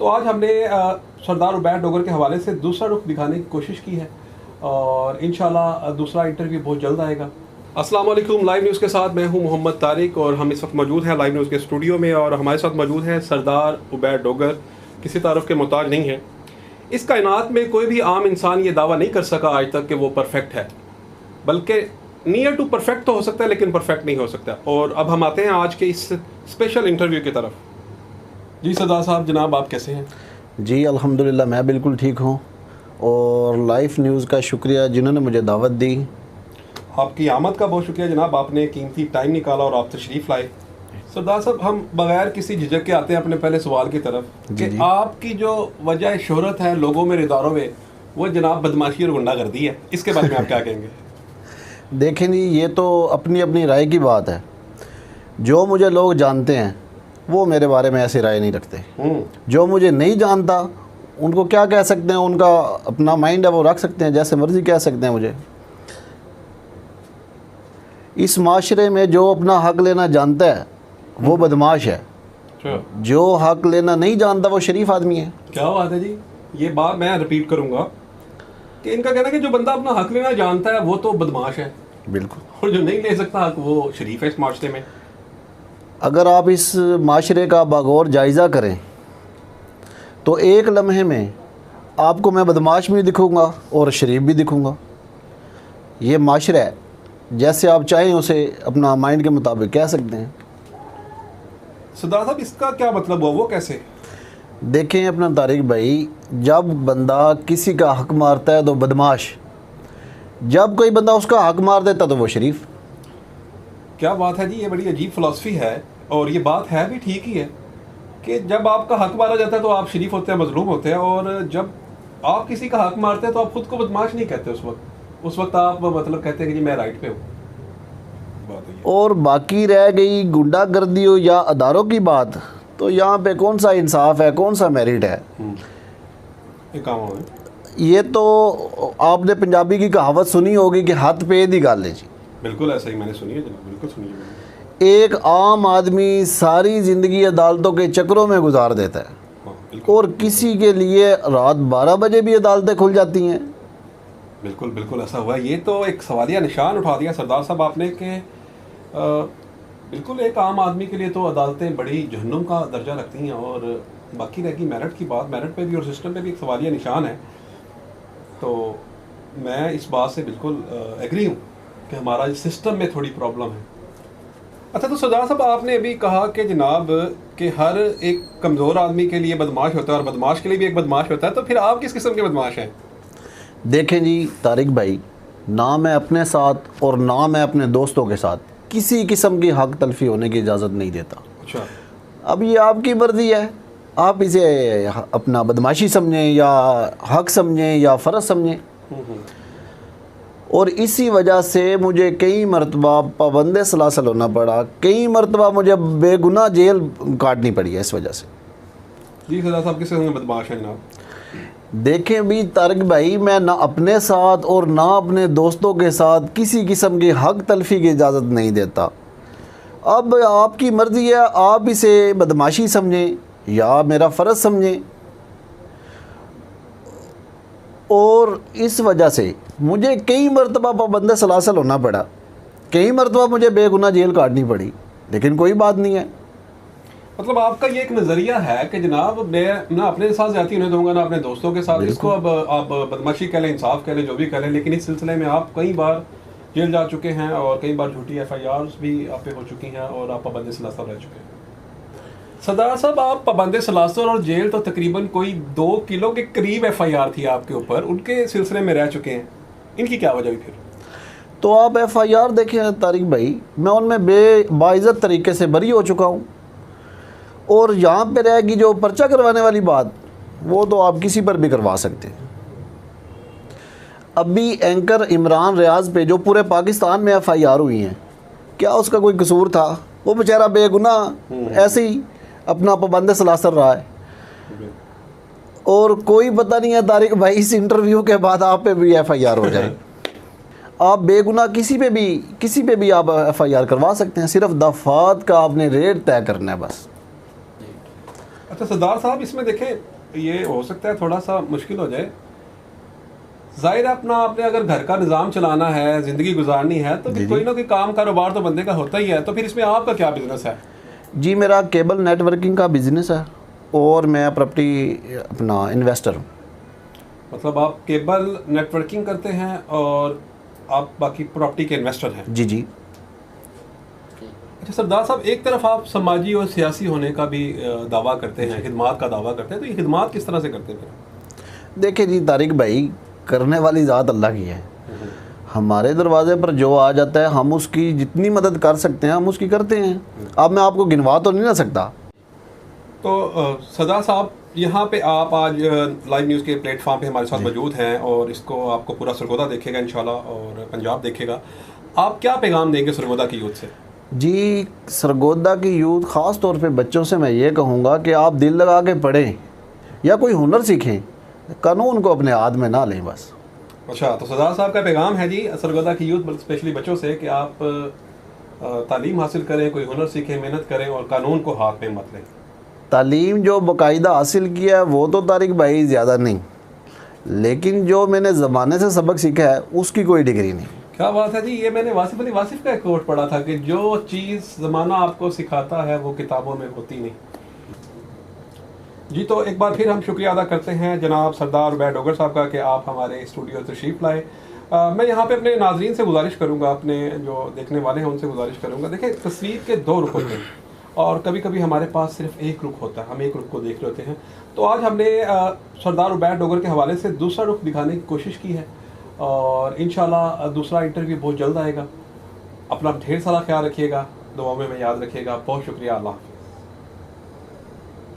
तो आज हमने सरदार उबैद डोगर के हवाले से दूसरा रुख दिखाने की कोशिश की है और इंशाल्लाह दूसरा इंटरव्यू बहुत जल्द आएगा। अस्सलाम वालेकुम, लाइव न्यूज़ के साथ मैं हूं मोहम्मद तारिक और हम इस वक्त मौजूद हैं लाइव न्यूज़ के स्टूडियो में और हमारे साथ मौजूद हैं सरदार उबैद डोगर। किसी तारुफ के मोहताज नहीं है। इस कायनात में कोई भी आम इंसान ये दावा नहीं कर सका आज तक कि वो परफेक्ट है, बल्कि नियर टू परफेक्ट तो हो सकता है लेकिन परफेक्ट नहीं हो सकता। और अब हम आते हैं आज के इस स्पेशल इंटरव्यू की तरफ। जी सरदार साहब, जनाब आप कैसे हैं? जी अल्हम्दुलिल्लाह मैं बिल्कुल ठीक हूँ और लाइव न्यूज़ का शुक्रिया जिन्होंने मुझे दावत दी। आपकी आमद का बहुत शुक्रिया जनाब, आपने कीमती टाइम निकाला और आप तशरीफ़ लाए। सरदार साहब, हम बगैर किसी झिझक के आते हैं अपने पहले सवाल की तरफ कि आपकी जो वजह शोहरत है लोगों में, इदारों में, वो जनाब बदमाशी और गुंडागर्दी है। इसके बारे में आप क्या कहेंगे? देखें जी, ये तो अपनी अपनी राय की बात है। जो मुझे लोग जानते हैं वो मेरे बारे में ऐसी राय नहीं रखते। जो मुझे नहीं जानता उनको क्या कह सकते हैं, उनका अपना माइंड है, वो रख सकते हैं, जैसे मर्ज़ी कह सकते हैं मुझे। इस माशरे में जो अपना हक लेना जानता है वो बदमाश है, जो हक लेना नहीं जानता वो शरीफ आदमी है। क्या बात है जी, ये बात मैं रिपीट करूंगा कि इनका कहना है कि जो बंदा अपना हक लेना जानता है वो तो बदमाश है, बिल्कुल, और जो नहीं ले सकता हक वो शरीफ है इस माशरे में। अगर आप इस माशरे का बागौर जायज़ा करें तो एक लम्हे में आपको मैं बदमाश भी दिखूंगा और शरीफ भी दिखूंगा। ये माशरा है, जैसे आप चाहें उसे अपना माइंड के मुताबिक कह सकते हैं। सरदार साहब, इसका क्या मतलब हुआ, वो कैसे? देखें अपना तारिक भाई, जब बंदा किसी का हक मारता है तो बदमाश, जब कोई बंदा उसका हक मार देता तो वो शरीफ। क्या बात है जी, ये बड़ी अजीब फ़िलासफ़ी है और ये बात है भी ठीक ही है कि जब आपका हक मारा जाता है तो आप शरीफ होते हैं, मजलूम होते हैं, और जब आप किसी का हक मारते हैं तो आप खुद को बदमाश नहीं कहते। उस वक्त आप मतलब कहते हैं कि जी मैं राइट पे हूँ। और बाकी रह गई गुंडागर्दी हो या अदारों की बात, तो यहाँ पे कौन सा इंसाफ है, कौन सा मेरिट है? ये तो आपने पंजाबी की कहावत सुनी होगी कि हाथ पे दी गाल है जी। बिल्कुल ऐसा ही मैंने सुनी है जनाब, बिल्कुल सुनी है मैंने। एक आम आदमी सारी ज़िंदगी अदालतों के चक्रों में गुजार देता है और किसी के लिए रात 12 बजे भी अदालतें खुल जाती हैं। बिल्कुल बिल्कुल ऐसा हुआ। ये तो एक सवालिया निशान उठा दिया सरदार साहब आपने कि बिल्कुल एक आम आदमी के लिए तो अदालतें बड़ी जहन्नुम का दर्जा रखती हैं, और बाकी रहेगी मेरिट की बात। मेरिट पे भी और सिस्टम पे भी एक सवालिया निशान है। तो मैं इस बात से बिल्कुल एग्री हूँ कि हमारा सिस्टम में थोड़ी प्रॉब्लम है। अच्छा, तो सरदार साहब आपने अभी कहा कि जनाब कि हर एक कमज़ोर आदमी के लिए बदमाश होता है और बदमाश के लिए भी एक बदमाश होता है, तो फिर आप किस किस्म के बदमाश हैं? देखें जी तारिक भाई, ना मैं अपने साथ और ना मैं अपने दोस्तों के साथ किसी किस्म की हक तलफी होने की इजाज़त नहीं देता। अच्छा, अब ये आपकी मर्ज़ी है, आप इसे अपना बदमाशी समझें या हक समझें या फ़र्ज समझें। और इसी वजह से मुझे कई मरतबा पाबंदे सलासल होना पड़ा, कई मरतबा मुझे बेगुनाह जेल काटनी पड़ी है इस वजह से। जी सरदार साहब, किस किस्म के बदमाश हैं जनाब? देखें भी तारिक भाई, मैं ना अपने साथ और ना अपने दोस्तों के साथ किसी किस्म की हक तलफी की इजाज़त नहीं देता। अब आपकी मर्ज़ी है, आप इसे बदमाशी समझें या मेरा फ़र्ज समझें। और इस वजह से मुझे कई मरतबा पाबंद सलासल होना पड़ा, कई मरतबा मुझे बेगुनाह जेल काटनी पड़ी, लेकिन कोई बात नहीं है। मतलब आपका ये एक नज़रिया है कि जनाब मैं ना अपने साथ ज़्यादती होने दूंगा ना अपने दोस्तों के साथ। इसको अब आप बदमाशी कह लें, इंसाफ कह लें, जो भी कह लें, लेकिन इस सिलसिले में आप कई बार जेल जा चुके हैं और कई बार झूठी FIRs भी आप पे हो चुकी हैं और आप पाबंद सलासल रह चुके हैं। सरदार साहब, आप पाबंद सलासल और जेल तो तकरीबन कोई 2 किलो के करीब FIR थी आपके ऊपर, उनके सिलसिले में रह चुके हैं। इनकी क्या वजह हुई फिर? तो आप FIR देखें तारिक भाई, मैं उनमें बाइज़्ज़त तरीके से बरी हो चुका हूँ। और यहाँ पे रहेगी जो पर्चा करवाने वाली बात, वो तो आप किसी पर भी करवा सकते हैं। अभी एंकर इमरान रियाज पे जो पूरे पाकिस्तान में FIR हुई हैं, क्या उसका कोई कसूर था? वो बेचारा बेगुनाह ऐसे ही अपना पाबंद सलासल रहा है। और कोई पता नहीं है तारिक भाई, इस इंटरव्यू के बाद आप पे भी FIR हो जाए। आप बेगुनाह किसी पे भी आप FIR करवा सकते हैं। सिर्फ दफात का आपने रेट तय करना है बस। अच्छा सरदार साहब, इसमें देखें ये हो सकता है थोड़ा सा मुश्किल हो जाए। जाहिर है अपना आपने अगर घर का निज़ाम चलाना है, ज़िंदगी गुजारनी है, तो फिर कोई ना कोई काम कारोबार तो बंदे का होता ही है। तो फिर इसमें आपका क्या बिजनेस है? जी मेरा केबल नेटवर्किंग का बिज़नेस है और मैं प्रॉपर्टी अपना इन्वेस्टर हूँ। मतलब आप केबल नेटवर्किंग करते हैं और आप बाकी प्रॉपर्टी के इन्वेस्टर हैं। जी जी। अच्छा सरदार साहब, एक तरफ आप समाजी और सियासी होने का भी दावा करते हैं, खिदमात का दावा करते हैं, तो ये खिदमात किस तरह से करते हैं? देखिए जी तारिक भाई, करने वाली ज़ात अल्लाह की है। हमारे दरवाजे पर जो आ जाता है हम उसकी जितनी मदद कर सकते हैं हम उसकी करते हैं। अब मैं आपको गिनवा तो नहीं ना सकता। तो सरदार साहब, यहाँ पे आप आज लाइव न्यूज़ के प्लेटफॉर्म पे हमारे साथ मौजूद हैं और इसको आपको पूरा सरगोदा देखेगा इंशाल्लाह और पंजाब देखेगा। आप क्या पैगाम देंगे सरगोदा की यूथ से? जी सरगोदा की यूथ ख़ास तौर पे बच्चों से मैं ये कहूँगा कि आप दिल लगा के पढ़ें या कोई हुनर सीखें, कानून को अपने हाथ में ना लें बस। अच्छा, तो सरदार साहब का पैगाम है जी सरगोदा की यूथ स्पेशली बच्चों से कि आप तालीम हासिल करें, कोई हुनर सीखें, मेहनत करें और कानून को हाथ में मत लें। तालीम जो बाकायदा हासिल किया है वो तो तारिक भाई ज़्यादा नहीं, लेकिन जो मैंने ज़माने से सबक सीखा है उसकी कोई डिग्री नहीं। क्या बात है जी, ये मैंने वासिफ अली वासिफ का एक कोट पढ़ा था कि जो चीज़ ज़माना आपको सिखाता है वो किताबों में होती नहीं। जी, तो एक बार फिर हम शुक्रिया अदा करते हैं जनाब सरदार उबैद डोगर साहब का कि आप हमारे स्टूडियो तशरीफ़ लाए। मैं यहाँ पे अपने नाजरीन से गुजारिश करूँगा, अपने जो देखने वाले हैं उनसे गुजारिश करूँगा, देखिए तस्वीर के दो रुख होते हैं और कभी कभी हमारे पास सिर्फ एक रुख होता है, हम एक रुख को देख रहे होते हैं। तो आज हमने सरदार उबैद डोगर के हवाले से दूसरा रुख दिखाने की कोशिश की है और इंशाल्लाह दूसरा इंटरव्यू बहुत जल्द आएगा। अपना ढेर सारा ख्याल रखिएगा, दुआओं में याद रखिएगा। बहुत शुक्रिया, अल्लाह हाफ़िज़।